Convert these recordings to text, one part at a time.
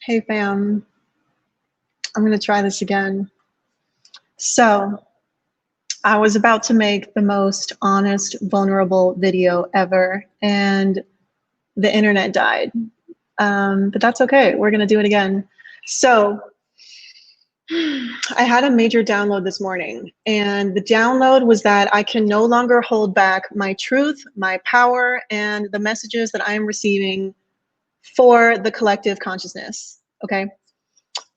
Hey fam, I'm gonna try this again. So I was about to make the most honest, vulnerable video ever, and the internet died. But that's okay, we're gonna do it again. So I had a major download this morning, and the download was that I can no longer hold back my truth, my power, and the messages that I am receiving for the collective consciousness, okay?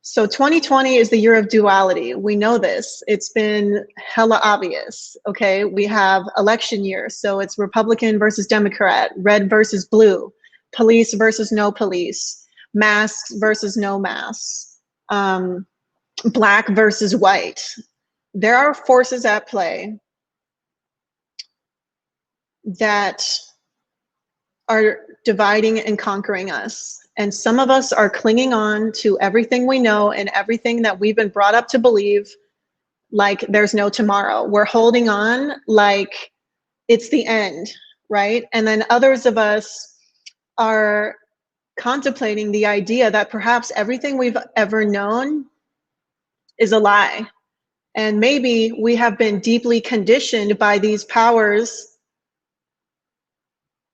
So 2020 is the year of duality. We know this. It's been hella obvious, okay? We have election year, so it's Republican versus Democrat, red versus blue, police versus no police, masks versus no masks, black versus white. There are forces at play that are dividing and conquering us. And some of us are clinging on to everything we know and everything that we've been brought up to believe like there's no tomorrow. We're holding on like it's the end, right? And then others of us are contemplating the idea that perhaps everything we've ever known is a lie. And maybe we have been deeply conditioned by these powers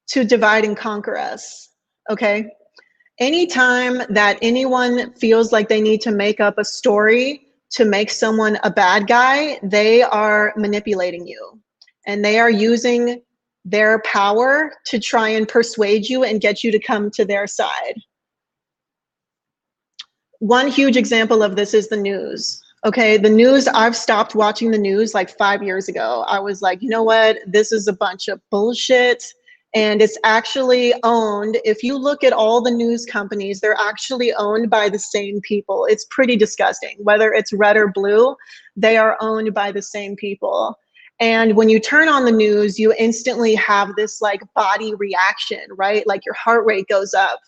to divide and conquer us, okay? Anytime that anyone feels like they need to make up a story to make someone a bad guy, they are manipulating you. And they are using their power to try and persuade you and get you to come to their side. One huge example of this is the news. Okay, the news, I've stopped watching the news like 5 years ago. I was like, you know what? This is a bunch of bullshit. And it's actually owned, if you look at all the news companies, they're actually owned by the same people. It's pretty disgusting. Whether it's red or blue, they are owned by the same people. And when you turn on the news, you instantly have this like body reaction, right? Like your heart rate goes up.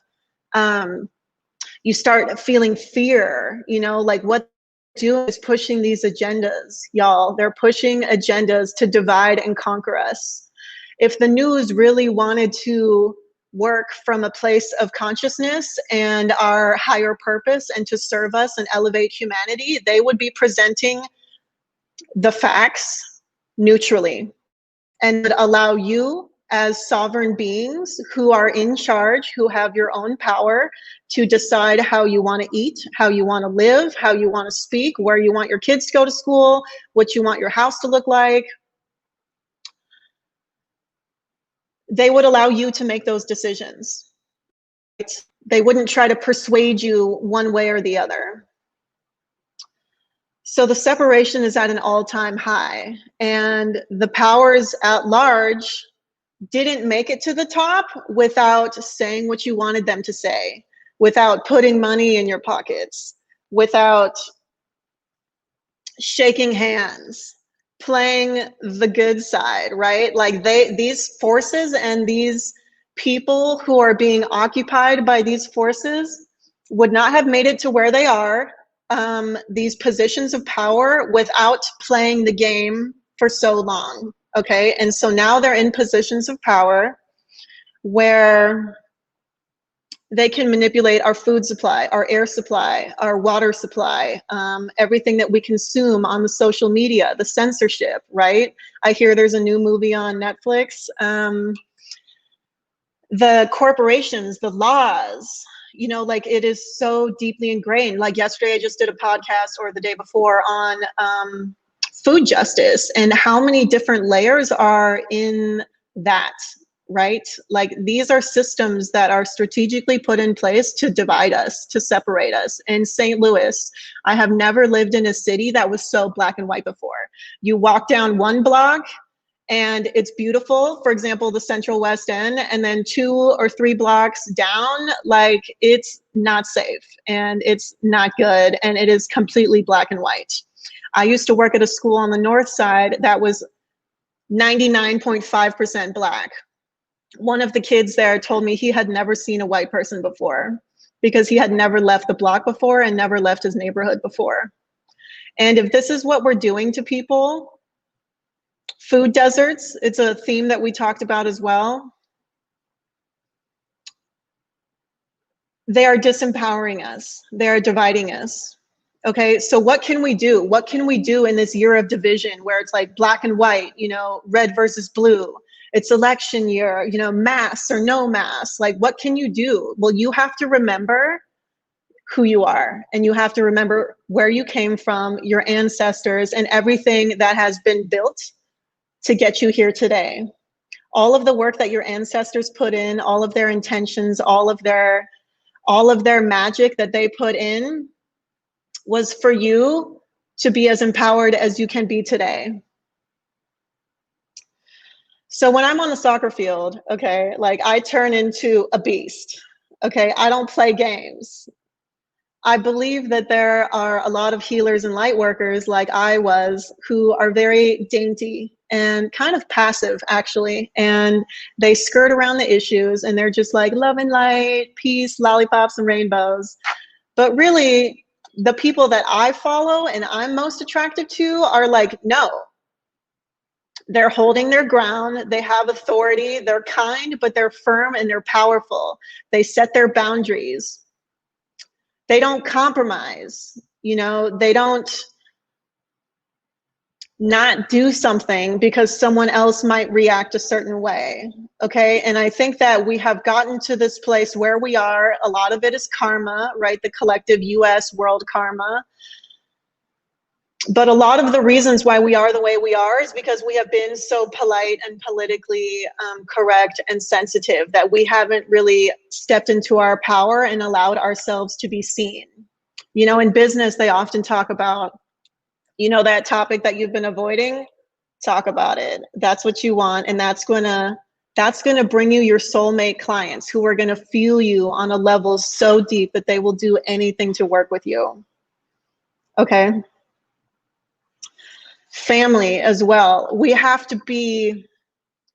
You start feeling fear, you know, like what they're doing is pushing these agendas, y'all. They're pushing agendas to divide and conquer us. If the news really wanted to work from a place of consciousness and our higher purpose and to serve us and elevate humanity, they would be presenting the facts neutrally and allow you as sovereign beings who are in charge, who have your own power to decide how you want to eat, how you want to live, how you want to speak, where you want your kids to go to school, what you want your house to look like. They would allow you to make those decisions. They wouldn't try to persuade you one way or the other. So the separation is at an all-time high, and the powers at large didn't make it to the top without saying what you wanted them to say, without putting money in your pockets, without shaking hands, playing the good side, right? Like these forces and these people who are being occupied by these forces would not have made it to where they are, these positions of power, without playing the game for so long. Okay, and so now they're in positions of power where they can manipulate our food supply, our air supply, our water supply, everything that we consume on the social media, the censorship, right? I hear there's a new movie on Netflix. The corporations, the laws, you know, like it is so deeply ingrained. Like yesterday, I just did a podcast, or the day before, on food justice and how many different layers are in that, right? Like these are systems that are strategically put in place to divide us, to separate us. In St. Louis, I have never lived in a city that was so black and white before. You walk down one block and it's beautiful, for example, the Central West End, and then 2 or 3 blocks down, like it's not safe and it's not good, and it is completely black and white. I used to work at a school on the north side that was 99.5% black. One of the kids there told me he had never seen a white person before because he had never left the block before and never left his neighborhood before. And if this is what we're doing to people, food deserts, it's a theme that we talked about as well. they are disempowering us. They are dividing us. Okay, so what can we do? What can we do in this year of division where it's like black and white, you know, red versus blue? It's election year, you know, masks or no masks. Like, what can you do? Well, you have to remember who you are, and you have to remember where you came from, your ancestors, and everything that has been built to get you here today. All of the work that your ancestors put in, all of their intentions, all of their magic that they put in was for you to be as empowered as you can be today. So when I'm on the soccer field, okay, like I turn into a beast. Okay, I don't play games. I believe that there are a lot of healers and light workers like I was who are very dainty and kind of passive actually, and they skirt around the issues and they're just like love and light, peace, lollipops and rainbows. But really the people that I follow and I'm most attracted to are like, no, they're holding their ground, they have authority, they're kind, but they're firm and they're powerful. They set their boundaries. They don't compromise, you know, they don't not do something because someone else might react a certain way. Okay, and I think that we have gotten to this place where we are. A lot of it is karma, right? The collective US world karma. But a lot of the reasons why we are the way we are is because we have been so polite and politically correct and sensitive that we haven't really stepped into our power and allowed ourselves to be seen. You know, in business, they often talk about, you know, that topic that you've been avoiding, talk about it. That's what you want, and that's gonna bring you your soulmate clients who are gonna feel you on a level so deep that they will do anything to work with you. Okay. Family as well. We have to be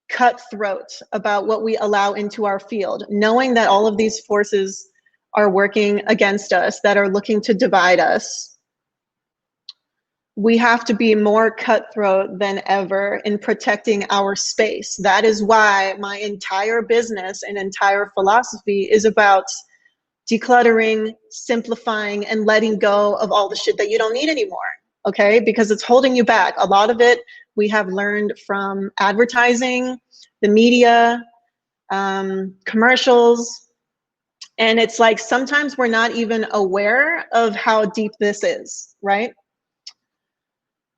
cutthroat about what we allow into our field, knowing that all of these forces are working against us, that are looking to divide us. We have to be more cutthroat than ever in protecting our space. That is why my entire business and entire philosophy is about decluttering, simplifying, and letting go of all the shit that you don't need anymore. Okay, because it's holding you back. A lot of it we have learned from advertising, the media, commercials, and it's like sometimes we're not even aware of how deep this is, right?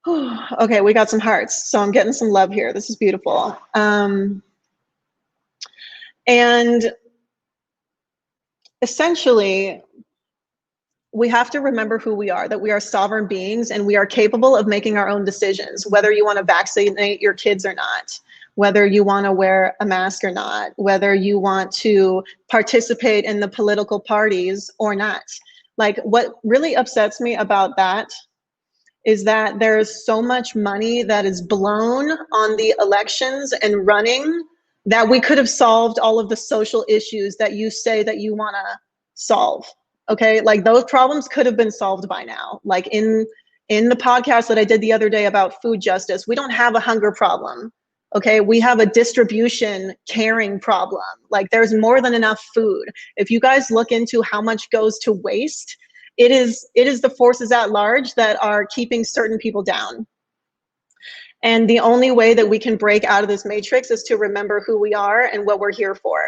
Okay, we got some hearts, so I'm getting some love here. This is beautiful. And essentially, we have to remember who we are, that we are sovereign beings and we are capable of making our own decisions, whether you want to vaccinate your kids or not, whether you want to wear a mask or not, whether you want to participate in the political parties or not. Like, what really upsets me about that is that there's so much money that is blown on the elections and running that we could have solved all of the social issues that you say that you want to solve. Okay, like those problems could have been solved by now. Like in the podcast that I did the other day about food justice, we don't have a hunger problem. Okay, we have a distribution caring problem. Like there's more than enough food. If you guys look into how much goes to waste, it is the forces at large that are keeping certain people down. And the only way that we can break out of this matrix is to remember who we are and what we're here for.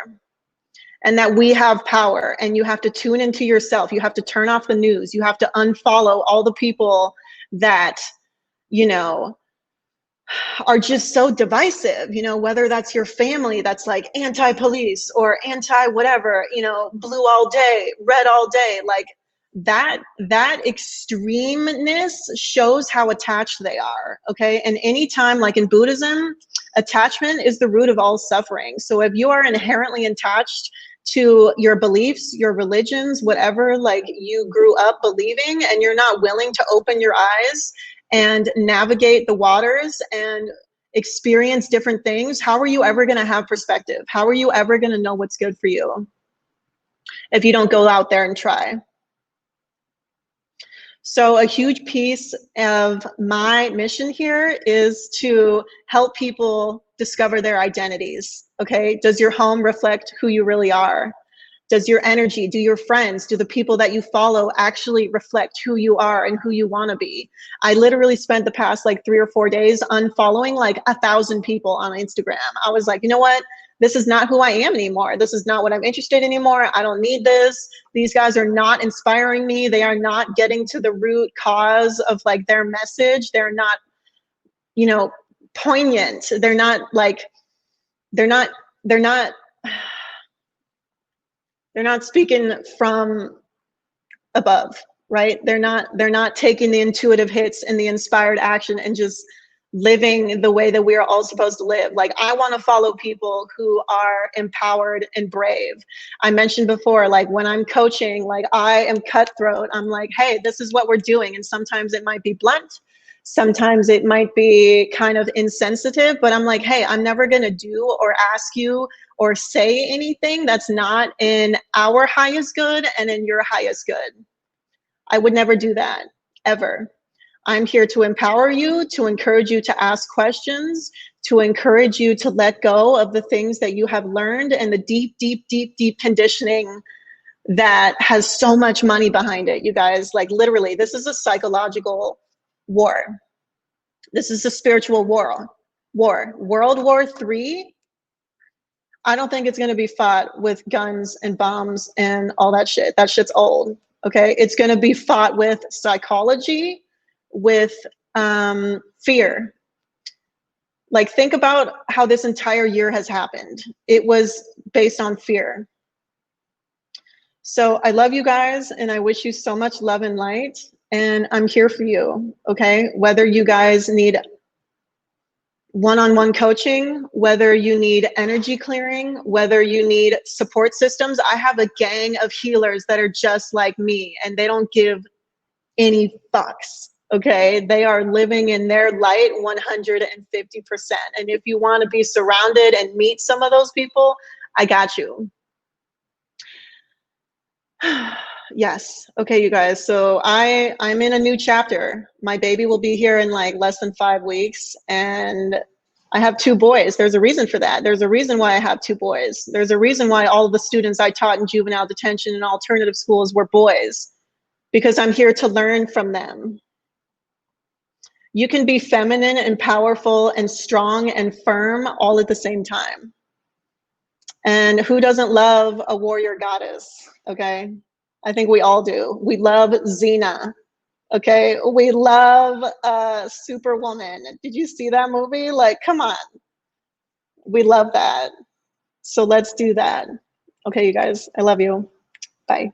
And that we have power, and you have to tune into yourself. You have to turn off the news. You have to unfollow all the people that, you know, are just so divisive, you know, whether that's your family that's like anti-police or anti-whatever, you know, blue all day, red all day, like that extremeness shows how attached they are. Okay, and anytime, like in Buddhism, attachment is the root of all suffering. So if you are inherently attached to your beliefs, your religions, whatever like you grew up believing, and you're not willing to open your eyes and navigate the waters and experience different things, how are you ever going to have perspective? How are you ever going to know what's good for you if you don't go out there and try? So a huge piece of my mission here is to help people discover their identities. Okay, does your home reflect who you really are? Does your energy, do your friends, do the people that you follow actually reflect who you are and who you want to be? I literally spent the past like 3 or 4 days unfollowing like 1,000 people on Instagram. I was like, you know what? This is not who I am anymore. This is not what I'm interested in anymore. I don't need this. These guys are not inspiring me. They are not getting to the root cause of like their message. They're not, you know, poignant. They're not like, they're not speaking from above, right? They're not taking the intuitive hits and the inspired action and just living the way that we are all supposed to live. Like, I want to follow people who are empowered and brave. I mentioned before, like when I'm coaching, like I am cutthroat. I'm like, hey, this is what we're doing. And sometimes it might be blunt. Sometimes it might be kind of insensitive, but I'm like, hey, I'm never going to do or ask you or say anything that's not in our highest good and in your highest good. I would never do that, ever. I'm here to empower you, to encourage you to ask questions, to encourage you to let go of the things that you have learned and the deep, deep, deep, deep conditioning that has so much money behind it, you guys. Like, literally, this is a psychological war. This is a spiritual war. World War III, I don't think it's going to be fought with guns and bombs and all that shit. That shit's old. Okay, it's going to be fought with psychology, with fear. Like, think about how this entire year has happened. It was based on fear. So I love you guys, and I wish you so much love and light, and I'm here for you. Okay, whether you guys need one-on-one coaching, whether you need energy clearing, whether you need support systems. I have a gang of healers that are just like me, and they don't give any fucks, okay? They are living in their light 150%. And if you want to be surrounded and meet some of those people, I got you. Yes. Okay, you guys. So I'm in a new chapter. My baby will be here in like less than 5 weeks, and I have 2 boys. There's a reason for that. There's a reason why I have 2 boys. There's a reason why all of the students I taught in juvenile detention and alternative schools were boys, because I'm here to learn from them. You can be feminine and powerful and strong and firm all at the same time. And who doesn't love a warrior goddess? Okay. I think we all do. We love Xena. Okay. We love Superwoman. Did you see that movie? Like, come on. We love that. So let's do that. Okay, you guys. I love you. Bye.